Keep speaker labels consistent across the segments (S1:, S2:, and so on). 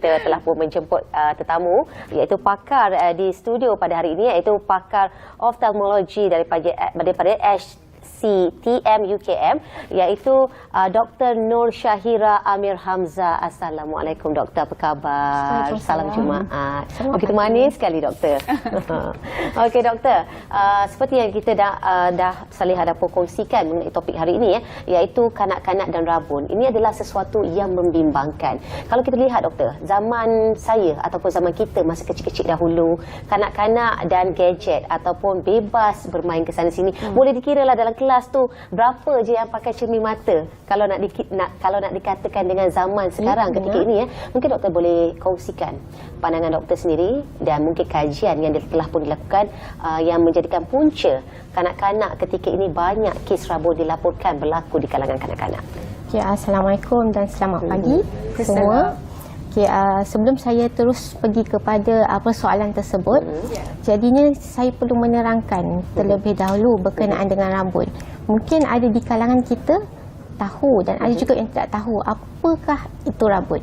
S1: Kita telah pun menjemput tetamu iaitu pakar di studio pada hari ini, iaitu pakar oftalmologi daripada HCTM UKM, iaitu Dr. Nur Syahira Amir Hamzah. Assalamualaikum doktor, apa khabar? Salam Jumaat. Begitu manis sekali doktor. Okey doktor, seperti yang kita dah Salihah dah kongsikan mengenai topik hari ini, iaitu kanak-kanak dan rabun. Ini adalah sesuatu yang membimbangkan. Kalau kita lihat doktor, zaman saya ataupun zaman kita masa kecil-kecil dahulu, kanak-kanak dan gadget ataupun bebas bermain ke sana sini, boleh dikira lah dalam kelas tu berapa je yang pakai cermin mata. Kalau nak dikatakan dengan zaman sekarang ketika ini, mungkin doktor boleh kongsikan pandangan doktor sendiri dan mungkin kajian yang telah pun dilakukan yang menjadikan punca kanak-kanak ketika ini banyak kes rabun dilaporkan berlaku di kalangan kanak-kanak.
S2: Okay, Assalamualaikum dan selamat pagi semua. Okay, sebelum saya terus pergi kepada persoalan tersebut, jadinya saya perlu menerangkan terlebih dahulu berkenaan dengan rabun. Mungkin ada di kalangan kita tahu dan ada juga yang tidak tahu apakah itu rabun.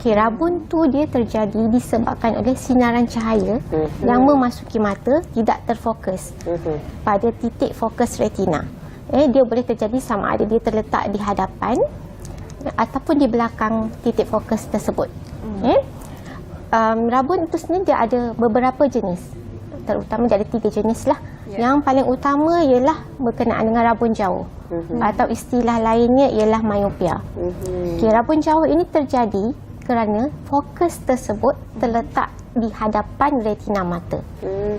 S2: Okay, rabun tu dia terjadi disebabkan oleh sinaran cahaya yang memasuki mata tidak terfokus pada titik fokus retina. Dia boleh terjadi sama ada dia terletak di hadapan ataupun di belakang titik fokus tersebut. Rabun itu sendiri dia ada beberapa jenis, terutama dia ada 3 jenis lah. Yang paling utama ialah berkenaan dengan rabun jauh, atau istilah lainnya ialah myopia. Okay, rabun jauh ini terjadi kerana fokus tersebut terletak di hadapan retina mata.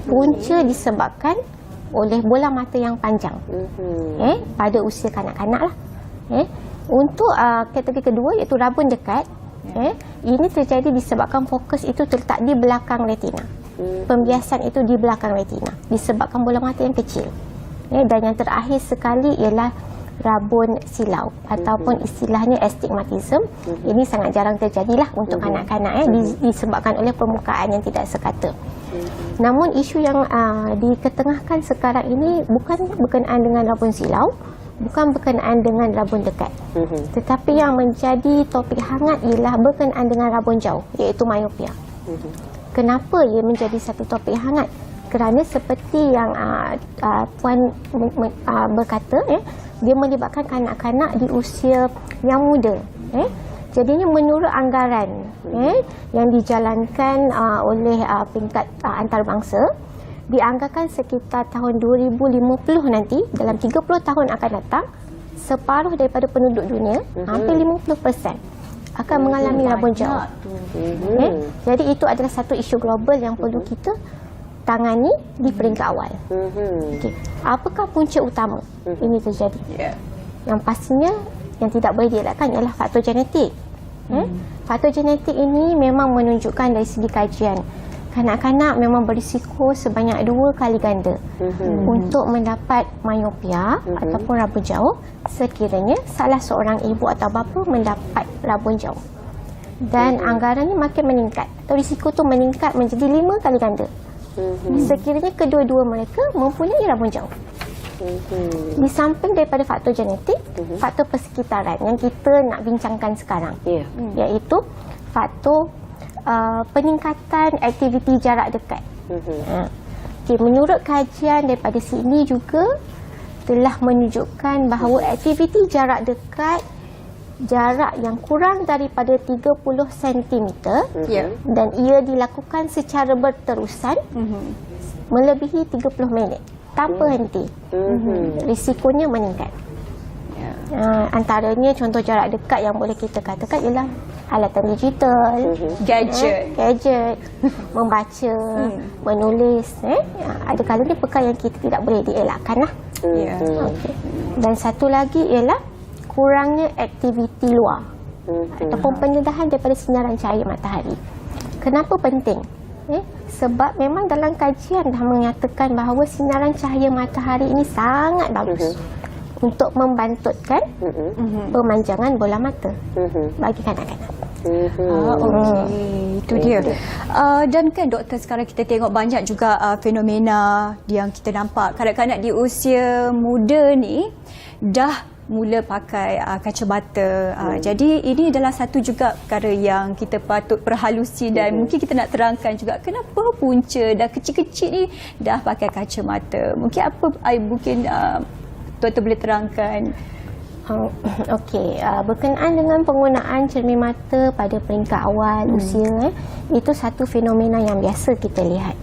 S2: Punca disebabkan oleh bola mata yang panjang pada usia kanak-kanak lah. Untuk kategori kedua iaitu rabun dekat, ini terjadi disebabkan fokus itu terletak di belakang retina. Pembiasan itu di belakang retina disebabkan bola mata yang kecil. Dan yang terakhir sekali ialah rabun silau ataupun istilahnya astigmatism. Ini sangat jarang terjadilah untuk anak-kanak disebabkan oleh permukaan yang tidak sekata. Namun isu yang diketengahkan sekarang ini bukan berkenaan dengan rabun silau, bukan berkenaan dengan rabun dekat, tetapi yang menjadi topik hangat ialah berkenaan dengan rabun jauh, iaitu myopia. Kenapa ia menjadi satu topik hangat? Kerana seperti yang Puan berkata, dia melibatkan kanak-kanak di usia yang muda. Jadinya menurut anggaran yang dijalankan oleh peringkat antarabangsa, dianggarkan sekitar tahun 2050 nanti, dalam 30 tahun akan datang, separuh daripada penduduk dunia, hampir 50%, akan mengalami rabun jauh. Jadi itu adalah satu isu global yang perlu kita tangani di peringkat awal. Okay. Apakah punca utama ini terjadi? Yang pastinya yang tidak boleh dielakkan ialah faktor genetik. Faktor genetik ini memang menunjukkan dari segi kajian, kanak-kanak memang berisiko sebanyak 2 kali ganda untuk mendapat myopia ataupun rabun jauh sekiranya salah seorang ibu atau bapa mendapat rabun jauh. Dan anggarannya makin meningkat, atau risiko itu meningkat menjadi 5 kali ganda sekiranya kedua-dua mereka mempunyai rabun jauh. Di samping daripada faktor genetik, faktor persekitaran yang kita nak bincangkan sekarang, iaitu faktor peningkatan aktiviti jarak dekat. Menurut kajian daripada sini juga telah menunjukkan bahawa aktiviti jarak dekat, jarak yang kurang daripada 30 cm dan ia dilakukan secara berterusan melebihi 30 minit tanpa henti, risikonya meningkat. Antaranya contoh jarak dekat yang boleh kita katakan ialah alatan digital, gadget, membaca, menulis. Ada kalanya perkara yang kita tidak boleh dielakkan lah. Dan satu lagi ialah kurangnya aktiviti luar ataupun pendedahan daripada sinaran cahaya matahari. Kenapa penting? Sebab memang dalam kajian dah menyatakan bahawa sinaran cahaya matahari ini sangat bagus untuk membantutkan pemanjangan bola mata bagi kanak-kanak.
S3: Itu dia. Dan kan doktor, sekarang kita tengok banyak juga fenomena yang kita nampak kanak-kanak di usia muda ni dah mula pakai kacamata. Jadi ini adalah satu juga perkara yang kita patut perhalusi dan mungkin kita nak terangkan juga kenapa punca dah kecil-kecil ni dah pakai kacamata. Mungkin apa mungkin tuan-tuan boleh terangkan.
S2: Okey, berkenaan dengan penggunaan cermin mata pada peringkat awal usia, itu satu fenomena yang biasa kita lihat.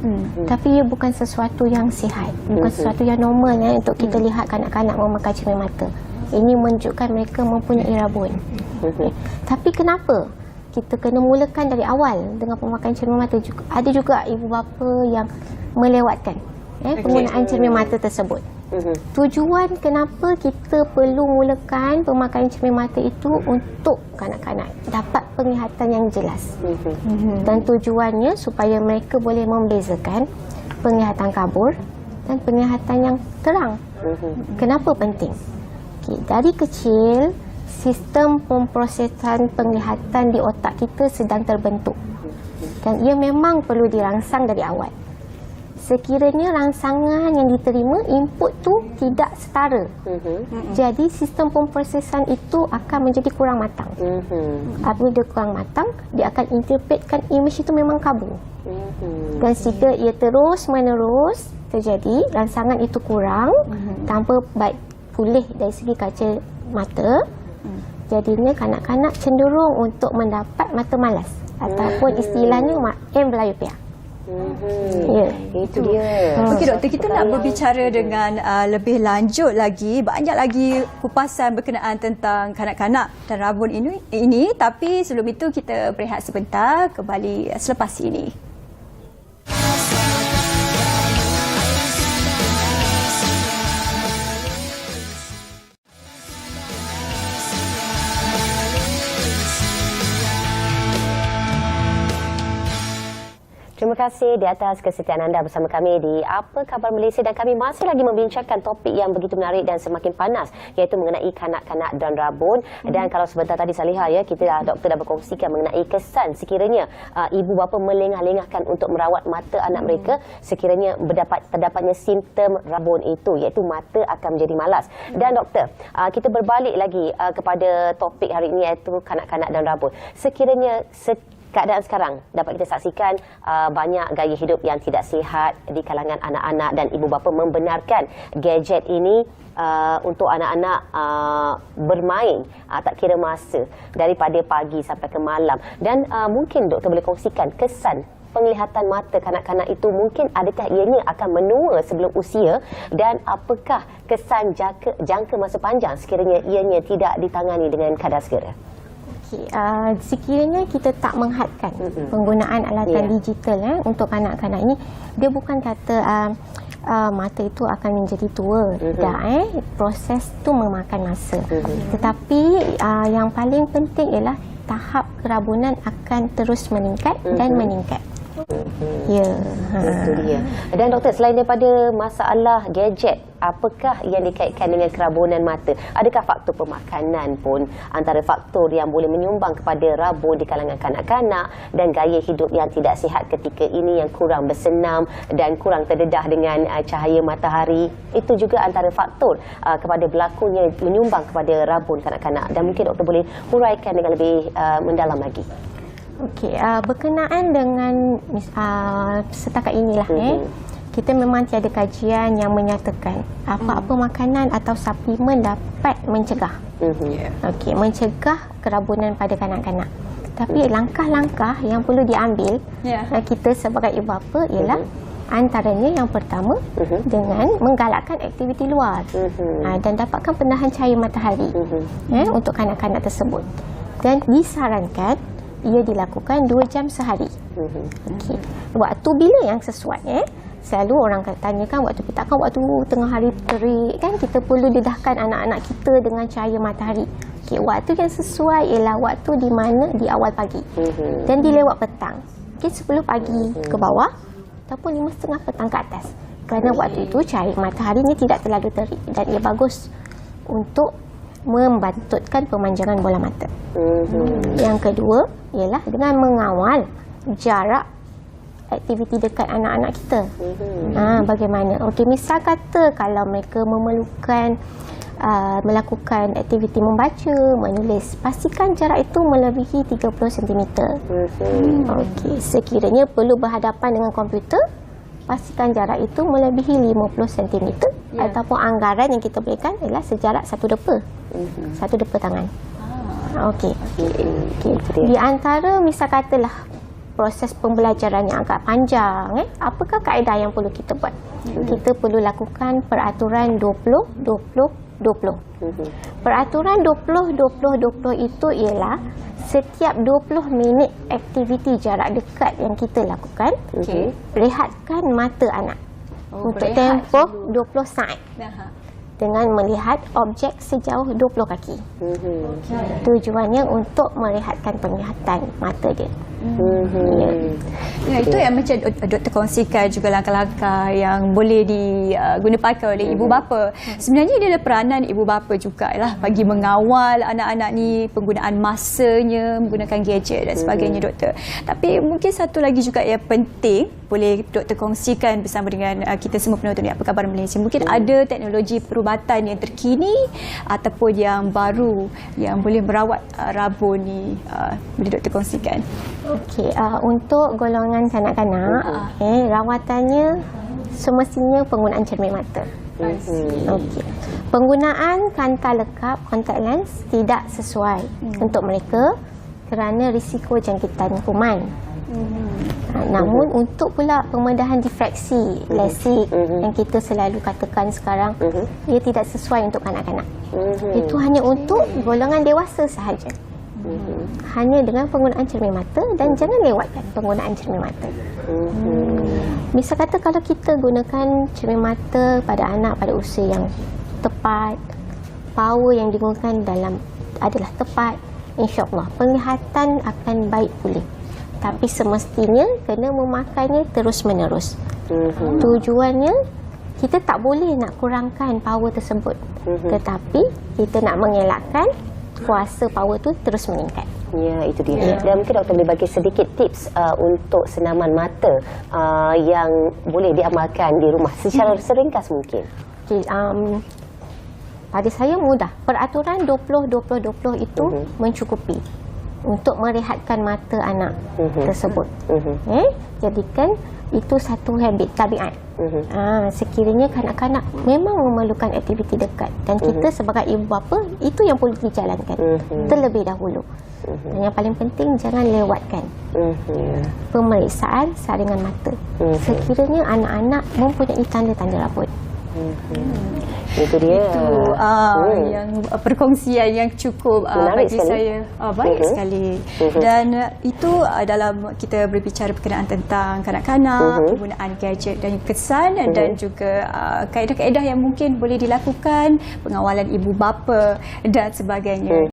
S2: Tapi ia bukan sesuatu yang sihat, bukan sesuatu yang normal untuk kita lihat kanak-kanak memakai cermin mata. Ini menunjukkan mereka mempunyai rabun. Tapi kenapa kita kena mulakan dari awal dengan pemakaian cermin mata? Ada juga ibu bapa yang melewatkan penggunaan cermin mata tersebut. Tujuan kenapa kita perlu mulakan pemakaian cermin mata itu untuk kanak-kanak dapat penglihatan yang jelas. Dan tujuannya supaya mereka boleh membezakan penglihatan kabur dan penglihatan yang terang. Kenapa penting? Dari kecil, sistem pemprosesan penglihatan di otak kita sedang terbentuk. Dan ia memang perlu dirangsang dari awal. Sekiranya rangsangan yang diterima, input tu tidak setara. Jadi sistem pemprosesan itu akan menjadi kurang matang. Apabila dia kurang matang, dia akan interpretkan image itu memang kabur. Dan jika ia terus menerus terjadi, rangsangan itu kurang tanpa baik pulih dari segi kaca mata, jadinya kanak-kanak cenderung untuk mendapat mata malas ataupun istilahnya amblyopia.
S1: Itu dia.
S3: Okey doktor, kita nak berbicara dengan lebih lanjut lagi, banyak lagi kupasan berkenaan tentang kanak-kanak dan rabun ini, tapi sebelum itu kita berehat sebentar, kembali selepas ini.
S1: Terima kasih di atas kesetiaan anda bersama kami di Apa Khabar Malaysia, dan kami masih lagi membincangkan topik yang begitu menarik dan semakin panas, iaitu mengenai kanak-kanak dan rabun. Dan kalau sebentar tadi Salihah doktor dah berkongsikan mengenai kesan sekiranya ibu bapa melengah-lengahkan untuk merawat mata anak mereka sekiranya terdapatnya simptom rabun itu, iaitu mata akan menjadi malas. Dan doktor, kita berbalik lagi kepada topik hari ini, iaitu kanak-kanak dan rabun. Sekiranya keadaan sekarang dapat kita saksikan banyak gaya hidup yang tidak sihat di kalangan anak-anak, dan ibu bapa membenarkan gadget ini untuk anak-anak bermain tak kira masa daripada pagi sampai ke malam. Dan mungkin doktor boleh kongsikan kesan penglihatan mata kanak-kanak itu, mungkin adakah ianya akan menua sebelum usia, dan apakah kesan jangka masa panjang sekiranya ianya tidak ditangani dengan kadar segera?
S2: Sekiranya kita tak menghadkan penggunaan alatan digital untuk kanak-kanak ini, dia bukan kata mata itu akan menjadi tua. Proses tu memakan masa. Tetapi yang paling penting ialah tahap kerabunan akan terus meningkat dan meningkat.
S1: Itu dia. Dan doktor, selain daripada masalah gadget, apakah yang dikaitkan dengan kerabunan mata? Adakah faktor pemakanan pun antara faktor yang boleh menyumbang kepada rabun di kalangan kanak-kanak, dan gaya hidup yang tidak sihat ketika ini, yang kurang bersenam dan kurang terdedah dengan cahaya matahari, itu juga antara faktor kepada berlakunya menyumbang kepada rabun kanak-kanak? Dan mungkin doktor boleh huraikan dengan lebih mendalam lagi. Berkenaan dengan
S2: setakat inilah kita memang tiada kajian yang menyatakan apa-apa makanan atau suplemen dapat mencegah mencegah kerabunan pada kanak-kanak. Tapi langkah-langkah yang perlu diambil kita sebagai ibu bapa ialah antaranya yang pertama dengan menggalakkan aktiviti luar dan dapatkan penahan cahaya matahari untuk kanak-kanak tersebut, dan disarankan ia dilakukan 2 jam sehari. Waktu bila yang sesuai? Selalu orang tanyakan waktu petang, waktu tengah hari terik kan, kita perlu dedahkan anak-anak kita dengan cahaya matahari. Waktu yang sesuai ialah waktu di mana di awal pagi dan di lewat petang. 10 pagi ke bawah ataupun 5:30 petang ke atas. Kerana waktu itu cahaya matahari ini tidak terlalu terik dan ia bagus untuk membantutkan pemanjangan bola mata. Yang kedua ialah dengan mengawal jarak aktiviti dekat anak-anak kita. Bagaimana? Misal kata kalau mereka memerlukan melakukan aktiviti membaca, menulis, pastikan jarak itu melebihi 30 cm. Okey, sekiranya perlu berhadapan dengan komputer, pastikan jarak itu melebihi 50 cm ataupun anggaran yang kita berikan adalah sejarak 1 depa. 1 depa tangan. Okey. Di antara misal katalah proses pembelajaran yang agak panjang, apakah kaedah yang perlu kita buat? Kita perlu lakukan peraturan 20-20-20. Peraturan 20-20-20 itu ialah setiap 20 minit aktiviti jarak dekat yang kita lakukan, rehatkan mata anak untuk tempoh 20 saat dengan melihat objek sejauh 20 kaki. Tujuannya untuk merehatkan penglihatan mata dia.
S3: Ya, itu yang macam doktor kongsikan juga langkah-langkah yang boleh diguna pakai oleh ibu bapa. Sebenarnya dia ada peranan ibu bapa jugalah bagi mengawal anak-anak ni penggunaan masanya, menggunakan gadget dan sebagainya, doktor. Tapi mungkin satu lagi juga yang penting boleh doktor kongsikan bersama dengan kita semua penonton ni Apa Khabar Malaysia. Mungkin ada teknologi perubatan yang terkini ataupun yang baru yang boleh merawat rabun ni, boleh doktor kongsikan.
S2: Okey, untuk golongan kanak-kanak, rawatannya semestinya penggunaan cermin mata. Okey. Penggunaan kanta lekap contact lens tidak sesuai untuk mereka kerana risiko jangkitan kuman. Namun untuk pula pembedahan difraksi lasik yang kita selalu katakan sekarang, ia tidak sesuai untuk kanak-kanak. Itu hanya untuk golongan dewasa sahaja. Hanya dengan penggunaan cermin mata, dan jangan lewatkan penggunaan cermin mata. Misal kata kalau kita gunakan cermin mata pada anak pada usia yang tepat, power yang digunakan adalah tepat, insya-Allah penglihatan akan baik pulih. Tapi semestinya kena memakainya terus-menerus. Tujuannya kita tak boleh nak kurangkan power tersebut, tetapi kita nak mengelakkan kuasa power tu terus meningkat.
S1: Ya, itu dia. Dan mungkin doktor boleh bagi sedikit tips untuk senaman mata yang boleh diamalkan di rumah secara seringkas mungkin.
S2: Okay, pada saya mudah. Peraturan 20-20-20 itu mencukupi untuk merehatkan mata anak tersebut. Jadikan itu satu habit, tabiat. Sekiranya kanak-kanak memang memerlukan aktiviti dekat dan kita sebagai ibu bapa, itu yang perlu dijalankan terlebih dahulu. Dan yang paling penting, jangan lewatkan pemeriksaan saringan mata sekiranya anak-anak mempunyai tanda-tanda rabun.
S1: Itu dia.
S3: Itu yang perkongsian yang cukup bagi saya baik sekali. Dan itu dalam kita berbicara berkenaan tentang kanak-kanak, penggunaan gadget dan kesan dan juga kaedah-kaedah yang mungkin boleh dilakukan, pengawalan ibu bapa dan sebagainya.